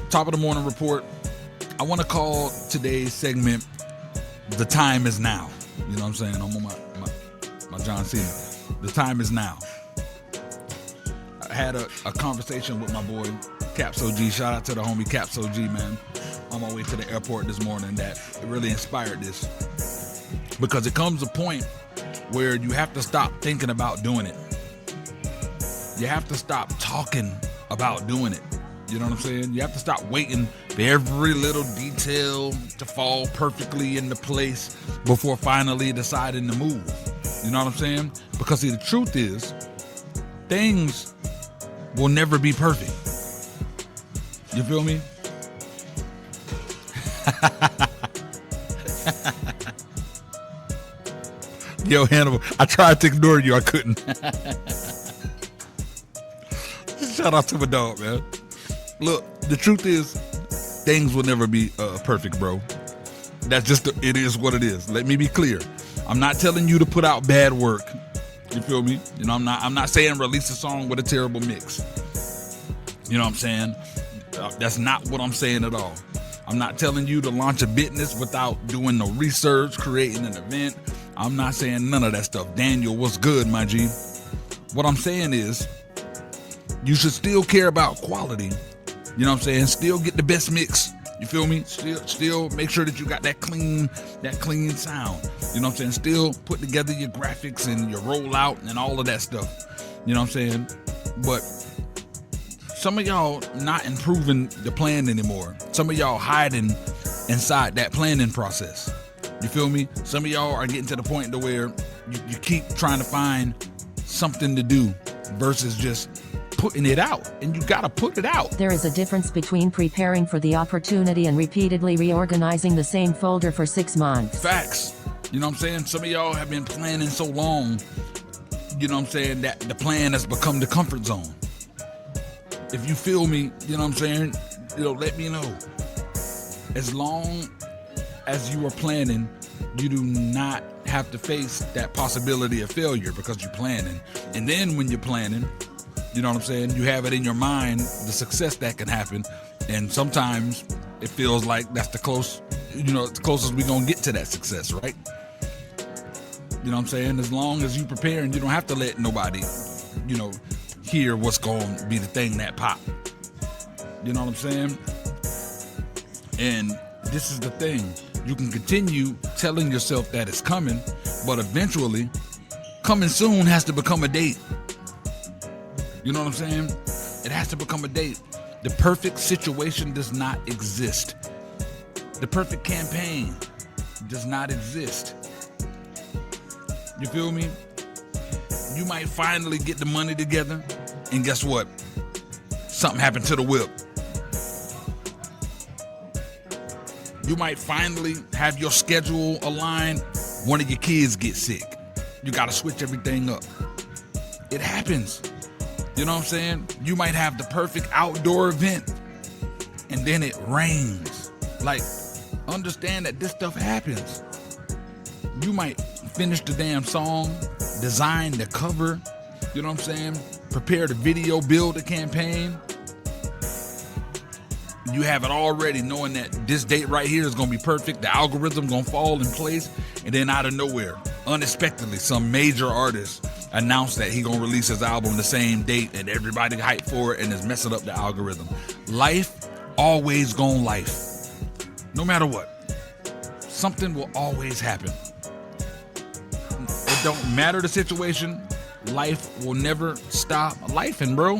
Top of the morning report. I want to call today's segment "The Time Is Now." You know what I'm saying? I'm on my John Cena. The time is now. I had a conversation with my boy Caps OG. Shout out to the homie Caps OG, man. On my way to the airport this morning, that it really inspired this, because it comes a point where you have to stop thinking about doing it. You have to stop talking about doing it. You know what I'm saying? You have to stop waiting for every little detail to fall perfectly into place before finally deciding to move. You know what I'm saying? Because see, the truth is, things will never be perfect. You feel me? Yo, Hannibal, I tried to ignore you. I couldn't. Shout out to my dog, man. Look, the truth is, things will never be perfect, bro. That's just, it is what it is. Let me be clear. I'm not telling you to put out bad work. You feel me? You know, I'm not saying release a song with a terrible mix. You know what I'm saying? That's not what I'm saying at all. I'm not telling you to launch a business without doing no research, creating an event. I'm not saying none of that stuff. Daniel, what's good, my G? What I'm saying is, you should still care about quality. You know what I'm saying? Still get the best mix. You feel me? Still make sure that you got that clean sound. You know what I'm saying? Still put together your graphics and your rollout and all of that stuff. You know what I'm saying? But some of y'all not improving the plan anymore. Some of y'all hiding inside that planning process. You feel me? Some of y'all are getting to the point to where you keep trying to find something to do versus just putting it out, and you gotta put it out. There is a difference between preparing for the opportunity and repeatedly reorganizing the same folder for 6 months. Facts. You know what I'm saying? Some of y'all have been planning so long, you know what I'm saying, that the plan has become the comfort zone. If you feel me, you know what I'm saying, let me know. As long as you are planning, you do not have to face that possibility of failure because you're planning. And then when you're planning, you know what I'm saying, you have it in your mind, the success that can happen. And sometimes it feels like that's the closest we're going to get to that success, right? You know what I'm saying? As long as you prepare and you don't have to let nobody, hear what's going to be the thing that pop. You know what I'm saying? And this is the thing. You can continue telling yourself that it's coming, but eventually, coming soon has to become a date. You know what I'm saying? It has to become a date. The perfect situation does not exist. The perfect campaign does not exist. You feel me? You might finally get the money together, and guess what? Something happened to the whip. You might finally have your schedule aligned. One of your kids gets sick. You got to switch everything up. It happens. You know what I'm saying? You might have the perfect outdoor event, and then it rains. Like, understand that this stuff happens. You might finish the damn song, design the cover, you know what I'm saying? Prepare the video, build the campaign. You have it already knowing that this date right here is going to be perfect. The algorithm going to fall in place. And then out of nowhere, unexpectedly, some major artist announced that he going to release his album the same date, and everybody hyped for it and is messing up the algorithm. Life always gonna life. No matter what. Something will always happen. It don't matter the situation. Life will never stop lifing, bro.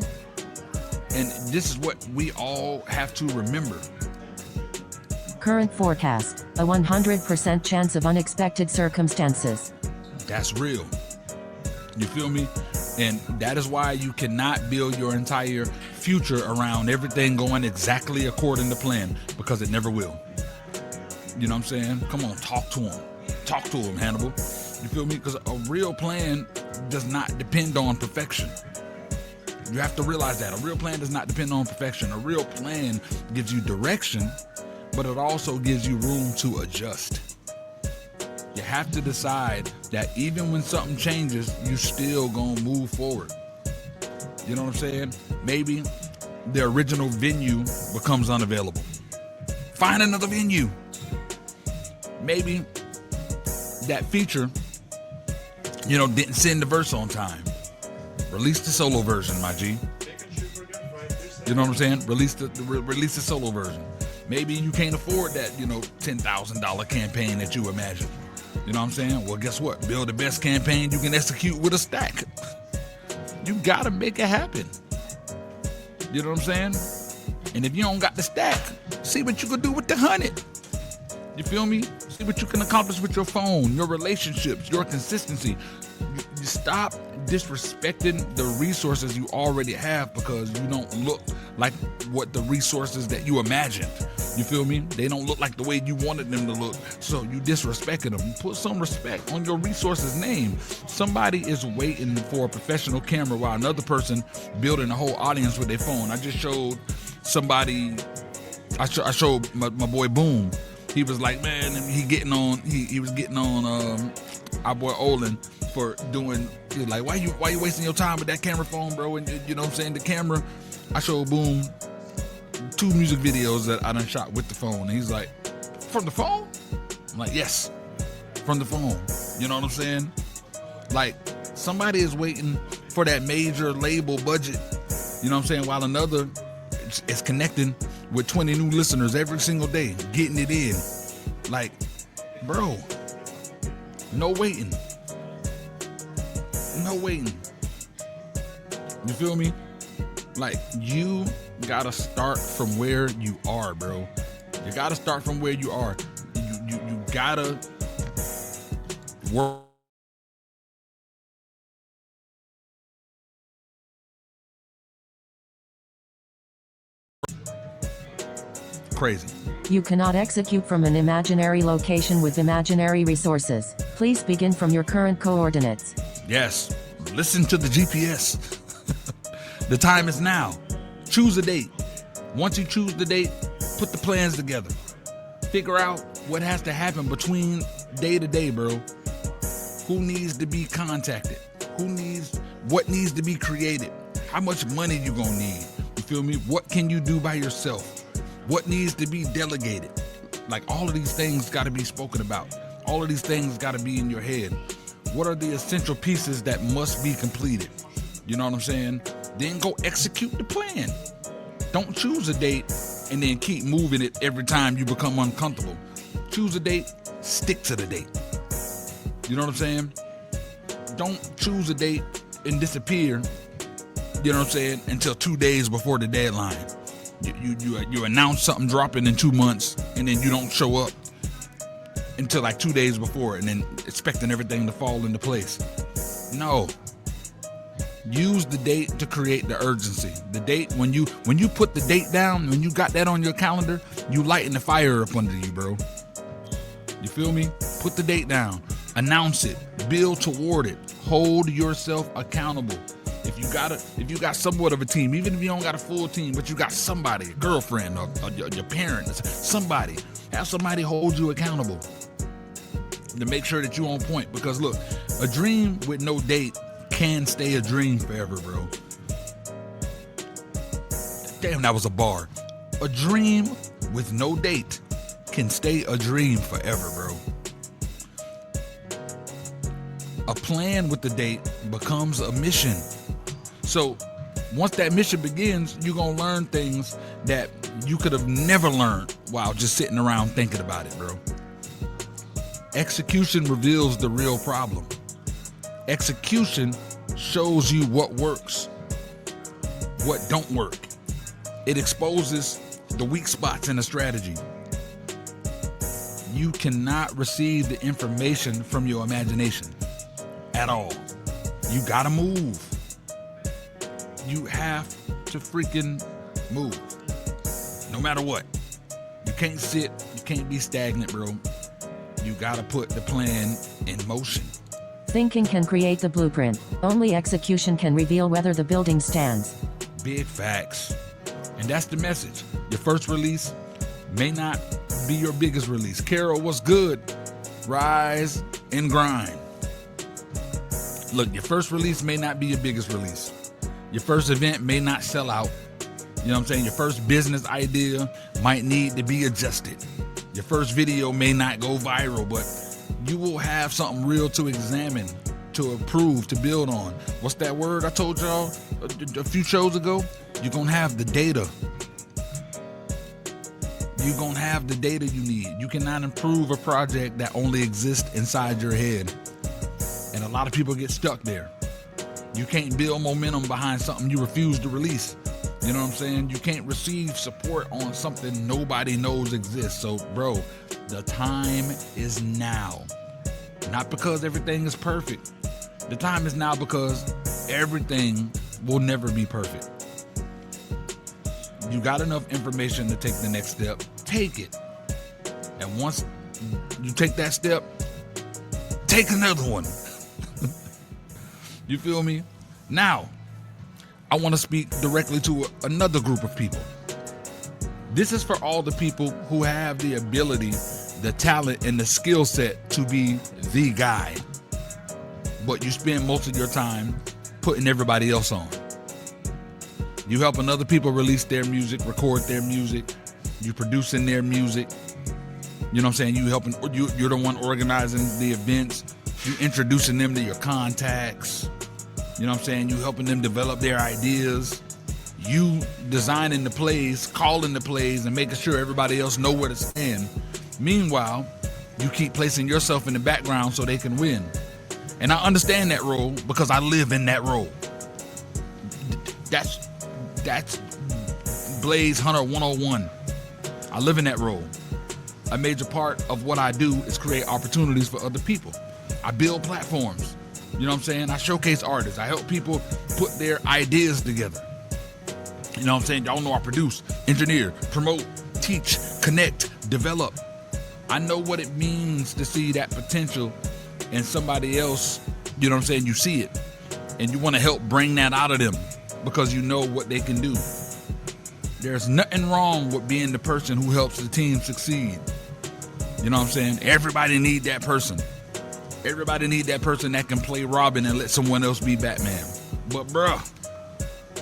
And this is what we all have to remember. Current forecast, a 100% chance of unexpected circumstances. That's real. You feel me? And that is why you cannot build your entire future around everything going exactly according to plan, because it never will. You know what I'm saying? Come on, talk to him. Talk to him, Hannibal. You feel me? Because a real plan does not depend on perfection. You have to realize that. A real plan does not depend on perfection. A real plan gives you direction, but it also gives you room to adjust. You have to decide that even when something changes, you still gonna move forward. You know what I'm saying? Maybe the original venue becomes unavailable. Find another venue. Maybe that feature, didn't send the verse on time. Release the solo version, my G. You know what I'm saying? Release the solo version. Maybe you can't afford that, $10,000 campaign that you imagined. You know what I'm saying? Well, guess what? Build the best campaign you can execute with a stack. You gotta make it happen. You know what I'm saying? And if you don't got the stack, see what you can do with the 100. You feel me? See what you can accomplish with your phone, your relationships, your consistency. You stop disrespecting the resources you already have because you don't look like what the resources that you imagined. You feel me? They don't look like the way you wanted them to look, so you disrespecting them. Put some respect on your resources' name. Somebody is waiting for a professional camera while another person building a whole audience with their phone. I just showed somebody, I showed my boy Boom. He was like, man, he was getting on our boy Olin for doing, he was like, why you wasting your time with that camera phone, bro? And you know what I'm saying? The camera, I showed Boom 2 music videos that I done shot with the phone. And he's like, from the phone? I'm like, yes, from the phone. You know what I'm saying? Like, somebody is waiting for that major label budget, you know what I'm saying, while another is connecting with 20 new listeners every single day, getting it in. Like, bro, no waiting. No waiting. You feel me? Like, you gotta start from where you are, bro. You gotta start from where you are. You gotta work. Crazy. You cannot execute from an imaginary location with imaginary resources. Please begin from your current coordinates. Yes. Listen to the GPS. The time is now. Choose a date. Once you choose the date, put the plans together. Figure out what has to happen between day to day, bro. Who needs to be contacted? What needs to be created? How much money you gonna need? You feel me? What can you do by yourself? What needs to be delegated? Like, all of these things gotta be spoken about. All of these things gotta be in your head. What are the essential pieces that must be completed? You know what I'm saying? Then go execute the plan. Don't choose a date and then keep moving it every time you become uncomfortable. Choose a date, stick to the date. You know what I'm saying? Don't choose a date and disappear, you know what I'm saying, until 2 days before the deadline. You announce something dropping in 2 months and then you don't show up until like 2 days before and then expecting everything to fall into place. No. Use the date to create the urgency. The date, when you put the date down, when you got that on your calendar, you lighten the fire up under you, bro. You feel me? Put the date down. Announce it. Build toward it. Hold yourself accountable. If you got somewhat of a team, even if you don't got a full team, but you got somebody, a girlfriend or your parents, somebody, have somebody hold you accountable to make sure that you on point. Because look, a dream with no date can stay a dream forever, bro. Damn, that was a bar. A dream with no date can stay a dream forever, bro. A plan with the date becomes a mission. So once that mission begins, you're going to learn things that you could have never learned while just sitting around thinking about it, bro. Execution reveals the real problem. Execution shows you what works, what don't work. It exposes the weak spots in a strategy. You cannot receive the information from your imagination at all. You gotta move. You have to freaking move. No matter what. You can't sit, you can't be stagnant, bro. You gotta put the plan in motion. Thinking can create the blueprint. Only execution can reveal whether the building stands. Big facts. And that's the message. Your first release may not be your biggest release. Carol, what's good? Rise and grind. Look, your first release may not be your biggest release. Your first event may not sell out. You know what I'm saying? Your first business idea might need to be adjusted. Your first video may not go viral, but you will have something real to examine, to improve, to build on. What's that word I told y'all a few shows ago? You're going to have the data. You're going to have the data you need. You cannot improve a project that only exists inside your head. And a lot of people get stuck there. You can't build momentum behind something you refuse to release. You know what I'm saying? You can't receive support on something nobody knows exists. So, bro, the time is now. Not because everything is perfect. The time is now because everything will never be perfect. You got enough information to take the next step. Take it. And once you take that step, take another one. You feel me? Now, I want to speak directly to another group of people. This is for all the people who have the ability, the talent, and the skill set to be the guy, but you spend most of your time putting everybody else on. You helping other people release their music, record their music, you producing their music. You know what I'm saying? You're the one organizing the events, you introducing them to your contacts. You know what I'm saying? You helping them develop their ideas. You designing the plays, calling the plays, and making sure everybody else know where to stand. Meanwhile, you keep placing yourself in the background so they can win. And I understand that role because I live in that role. That's Blaze Hunter 101. I live in that role. A major part of what I do is create opportunities for other people. I build platforms. You know what I'm saying? I showcase artists. I help people put their ideas together. You know what I'm saying? Y'all know I produce, engineer, promote, teach, connect, develop. I know what it means to see that potential in somebody else. You know what I'm saying? You see it. And you want to help bring that out of them because you know what they can do. There's nothing wrong with being the person who helps the team succeed. You know what I'm saying? Everybody need that person. Everybody need that person that can play Robin and let someone else be Batman. But bruh,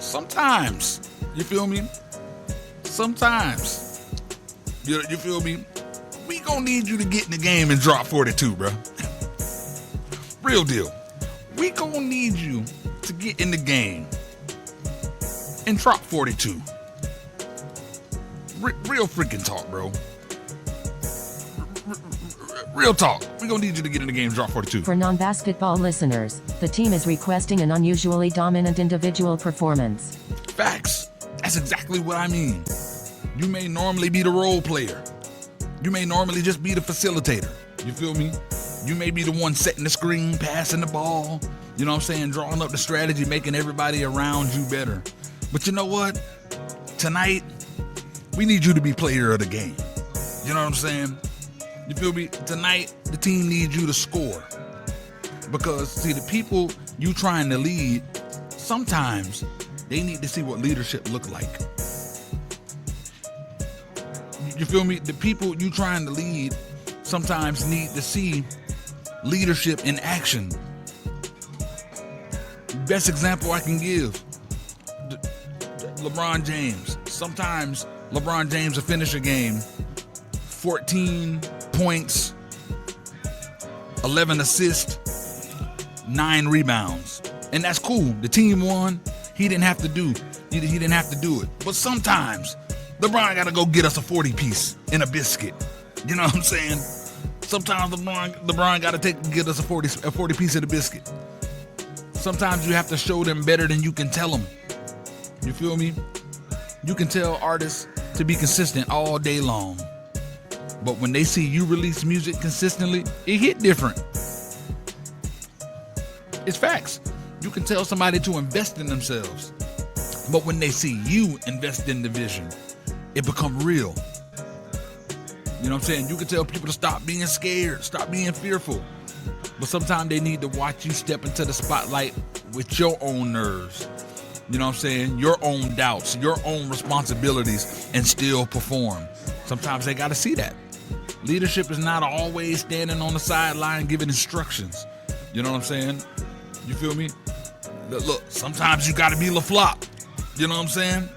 sometimes, you feel me? Sometimes, you feel me? We gonna need you to get in the game and drop 42, bruh. Real deal. We gonna need you to get in the game and drop 42. Real freaking talk, bro. Real talk. We're going to need you to get in the game, drop 42. For non-basketball listeners, the team is requesting an unusually dominant individual performance. Facts. That's exactly what I mean. You may normally be the role player. You may normally just be the facilitator. You feel me? You may be the one setting the screen, passing the ball. You know what I'm saying? Drawing up the strategy, making everybody around you better. But you know what? Tonight, we need you to be player of the game. You know what I'm saying? You feel me? Tonight, the team needs you to score. Because, see, the people you trying to lead, sometimes they need to see what leadership look like. You feel me? The people you trying to lead sometimes need to see leadership in action. Best example I can give, LeBron James. Sometimes LeBron James will finish a game 14 points, 11 assists, 9 rebounds. And that's cool. The team won. He didn't have to do it. But sometimes LeBron got to go get us a 40 piece and a biscuit. You know what I'm saying? Sometimes LeBron got to get us a 40 piece of the biscuit. Sometimes you have to show them better than you can tell them. You feel me? You can tell artists to be consistent all day long. But when they see you release music consistently, it hit different. It's facts. You can tell somebody to invest in themselves. But when they see you invest in the vision, it become real. You know what I'm saying? You can tell people to stop being scared, stop being fearful. But sometimes they need to watch you step into the spotlight with your own nerves. You know what I'm saying? Your own doubts, your own responsibilities, and still perform. Sometimes they got to see that. Leadership is not always standing on the sideline giving instructions. You know what I'm saying? You feel me? Look, sometimes you got to be LaFlop. You know what I'm saying?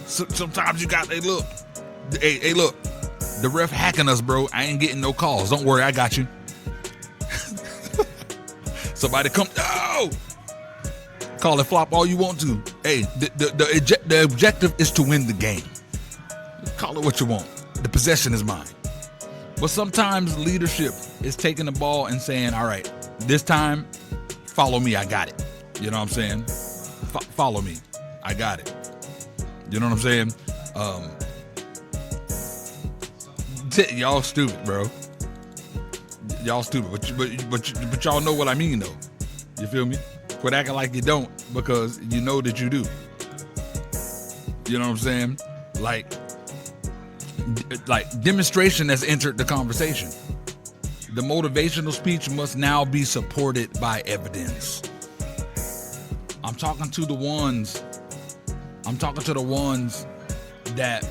Sometimes you got, hey, look, the ref hacking us, bro. I ain't getting no calls. Don't worry, I got you. Somebody come, oh! Call it flop all you want to. Hey, the objective is to win the game. Call it what you want. The possession is mine. But sometimes leadership is taking the ball and saying, all right, this time, follow me, I got it. You know what I'm saying? Follow me, I got it. You know what I'm saying? Y'all stupid, bro. Y'all stupid, but y'all know what I mean, though. You feel me? Quit acting like you don't, because you know that you do. You know what I'm saying? Like demonstration has entered the conversation. The motivational speech must now be supported by evidence. I'm talking to the ones that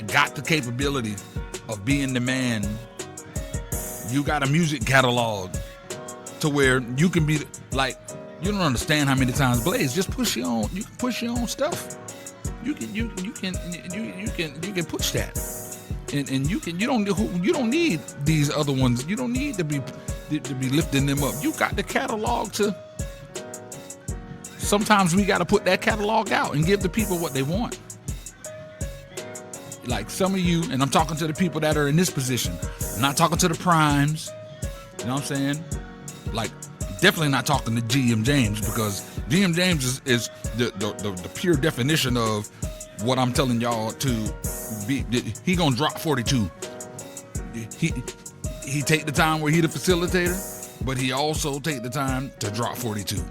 got the capability of being the man. You got a music catalog to where you can be like, you don't understand how many times, Blaze, just push your own. You can push your own stuff. You can push that, and you don't need these other ones. You don't need to be lifting them up. You got the catalog to. Sometimes we got to put that catalog out and give the people what they want. Like some of you, and I'm talking to the people that are in this position. I'm not talking to the primes. You know what I'm saying? Like, definitely not talking to GM James, because GM James is the pure definition of what I'm telling y'all to be. He gonna drop 42. He take the time where he the facilitator, but he also take the time to drop 42. You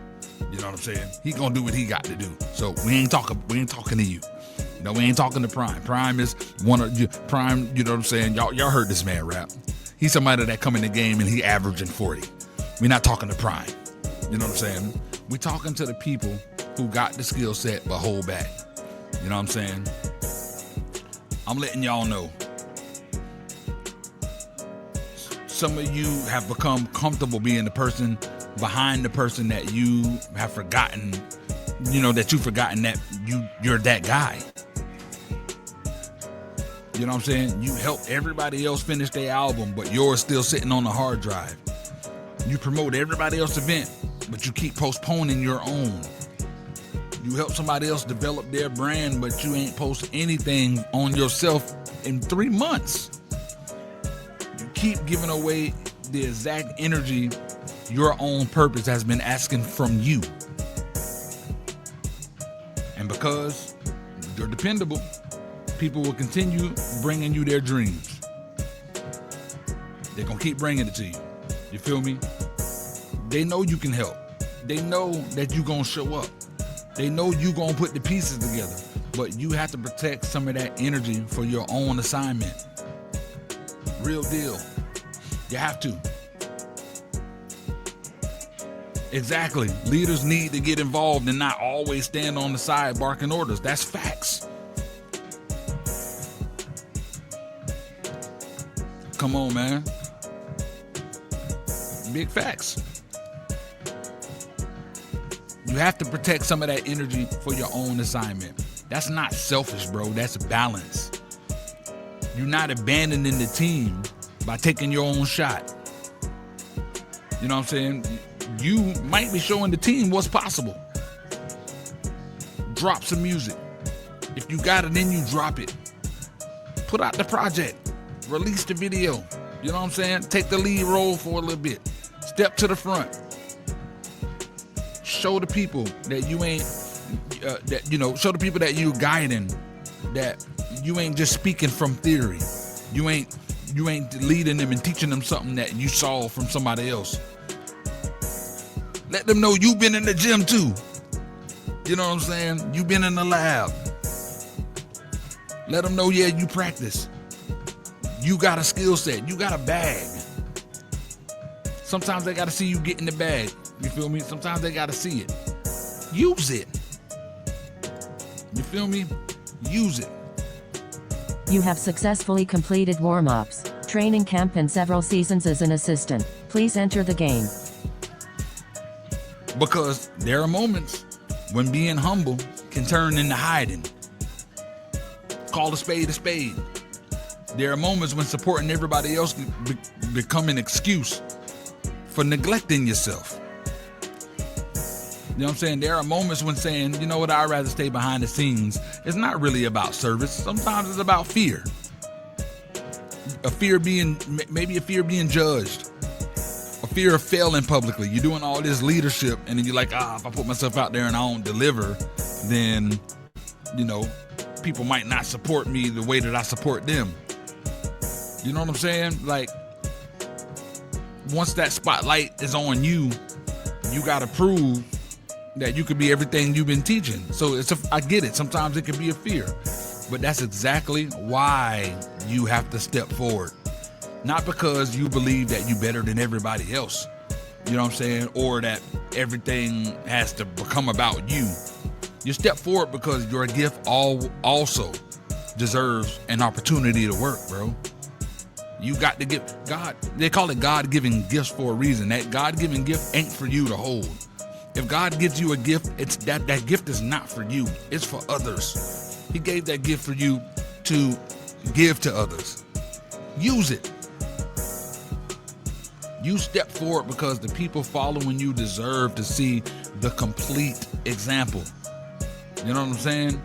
know what I'm saying? He gonna do what he got to do. So we ain't talking to you. No, we ain't talking to Prime. Prime is one of you. Prime, you know what I'm saying? Y'all heard this man rap. He's somebody that come in the game and he averaging 40. We're not talking to Prime. You know what I'm saying? We talking to the people who got the skill set but hold back. You know what I'm saying? I'm letting y'all know. Some of you have become comfortable being the person behind the person that you have forgotten, that you've forgotten that you're that guy. You know what I'm saying? You help everybody else finish their album, but yours still sitting on the hard drive. You promote everybody else's event, but you keep postponing your own. You help somebody else develop their brand, but you ain't post anything on yourself in 3 months. You keep giving away the exact energy your own purpose has been asking from you. And because you're dependable, people will continue bringing you their dreams. They're going to keep bringing it to you. You feel me? They know you can help. They know that you're going to show up. They know you're going to put the pieces together. But you have to protect some of that energy for your own assignment. Real deal. You have to. Exactly. Leaders need to get involved and not always stand on the side barking orders. That's facts. Come on, man. Big facts. You have to protect some of that energy for your own assignment. That's not selfish, bro. That's balance. You're not abandoning the team by taking your own shot. You know what I'm saying? You might be showing the team what's possible. Drop some music. If you got it, then you drop it. Put out the project. Release the video. You know what I'm saying? Take the lead role for a little bit. Step to the front. Show the people that you ain't, show the people that you guiding, that you ain't just speaking from theory. You ain't leading them and teaching them something that you saw from somebody else. Let them know you've been in the gym too. You know what I'm saying? You've been in the lab. Let them know, yeah, you practice. You got a skill set. You got a bag. Sometimes they got to see you get in the bag. You feel me? Sometimes they got to see it. Use it. You feel me? Use it. You have successfully completed warm-ups, training camp, and several seasons as an assistant. Please enter the game. Because there are moments when being humble can turn into hiding. Call a spade a spade. There are moments when supporting everybody else become an excuse for neglecting yourself. You know what I'm saying? There are moments when saying, you know what, I'd rather stay behind the scenes. It's not really about service. Sometimes it's about fear. Maybe a fear of being judged. A fear of failing publicly. You're doing all this leadership and then you're like, if I put myself out there and I don't deliver, then, people might not support me the way that I support them. You know what I'm saying? Like, once that spotlight is on you, you got to prove that you could be everything you've been teaching. So I get it. Sometimes it can be a fear, but that's exactly why you have to step forward. Not because you believe that you're better than everybody else, you know what I'm saying? Or that everything has to become about you. You step forward because your gift also deserves an opportunity to work, bro. You got to give God, they call it God-given gifts for a reason. That God-given gift ain't for you to hold. If God gives you a gift, it's that gift is not for you. It's for others. He gave that gift for you to give to others. Use it. You step forward because the people following you deserve to see the complete example. You know what I'm saying?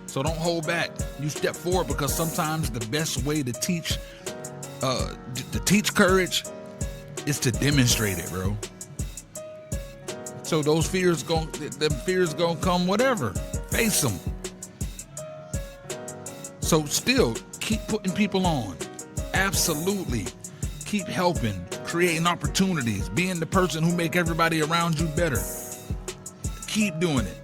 So don't hold back. You step forward because sometimes the best way to teach courage is to demonstrate it, bro. So those fears gonna come, whatever. Face them. So still keep putting people on. Absolutely. Keep helping, creating opportunities, being the person who make everybody around you better. Keep doing it.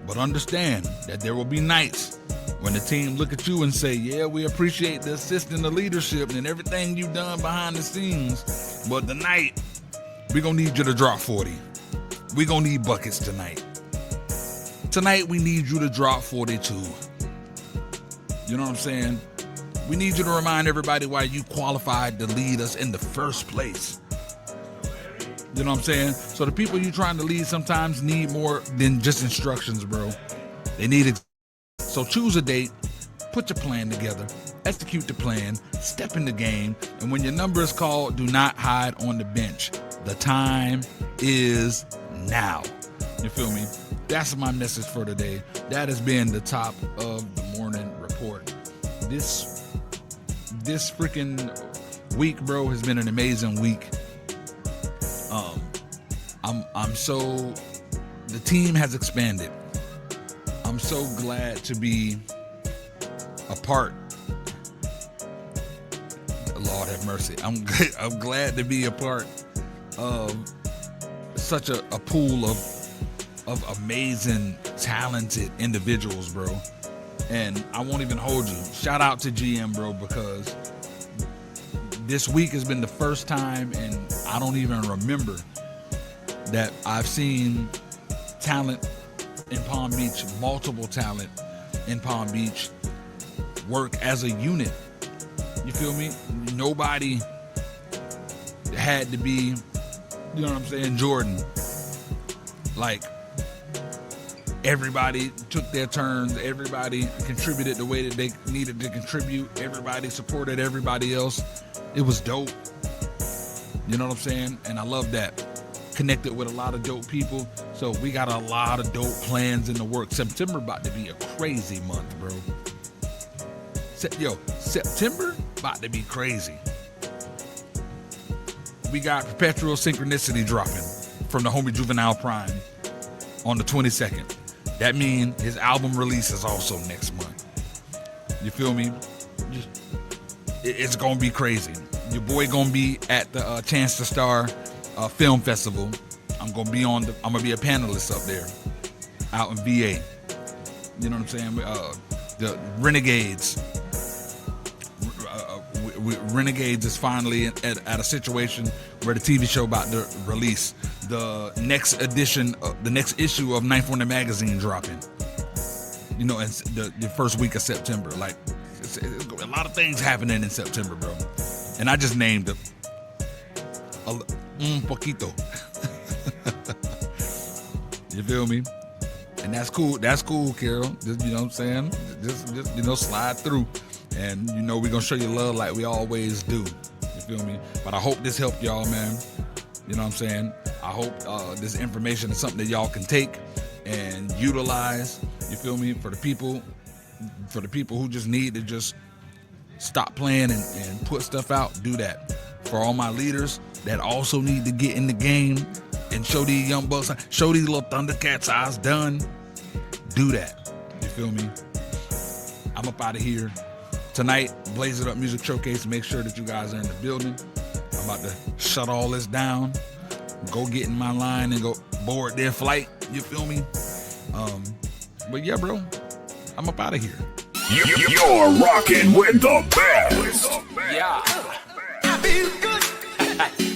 But understand that there will be nights when the team look at you and say, yeah, we appreciate the assist and the leadership and everything you've done behind the scenes, but tonight, we're going to need you to drop 40. We're going to need buckets tonight. Tonight, we need you to drop 42. You know what I'm saying? We need you to remind everybody why you qualified to lead us in the first place. You know what I'm saying? So the people you're trying to lead sometimes need more than just instructions, bro. They need it. So choose a date, put your plan together, execute the plan, step in the game, and when your number is called, do not hide on the bench. The time is now. You feel me? That's my message for today. That has been the top of the morning report. This freaking week, bro, has been an amazing week. The team has expanded. I'm so glad to be a part. Lord have mercy. I'm glad to be a part of such a pool of amazing, talented individuals, bro. And I won't even hold you. Shout out to GM, bro, because this week has been the first time, and I don't even remember that I've seen talent in Palm Beach, multiple talent in Palm Beach, work as a unit. You feel me? Nobody had to be, you know what I'm saying, Jordan. Like, everybody took their turns. Everybody contributed the way that they needed to contribute. Everybody supported everybody else. It was dope. You know what I'm saying? And I love that. Connected with a lot of dope people. So we got a lot of dope plans in the works. September about to be a crazy month, bro. September about to be crazy. We got Perpetual Synchronicity dropping from the homie Juvenile Prime on the 22nd. That means his album release is also next month. You feel me? It's gonna be crazy. Your boy gonna be at the Chance to Star Film Festival. I'm gonna be a panelist up there, out in VA. You know what I'm saying? The Renegades. Renegades is finally at a situation where the TV show about to release. The next edition, the next issue of Ninth Wonder magazine dropping. You know, it's the first week of September. Like, it's a lot of things happening in September, bro. And I just named it un poquito. You feel me? And that's cool. That's cool, Carol. Just, you know what I'm saying? Just you know, slide through. And, you know, we're going to show you love like we always do. You feel me? But I hope this helped y'all, man. You know what I'm saying? I hope this information is something that y'all can take and utilize. You feel me? For the people who just need to just stop playing and put stuff out, do that. For all my leaders that also need to get in the game and show these young bucks, show these little Thundercats I was done, do that. You feel me? I'm up out of here. Tonight, Blaze It Up Music Showcase. Make sure that you guys are in the building. I'm about to shut all this down, go get in my line and go board their flight. You feel me? But yeah, bro, I'm up out of here. You're rocking with the best. Yeah. I feel good.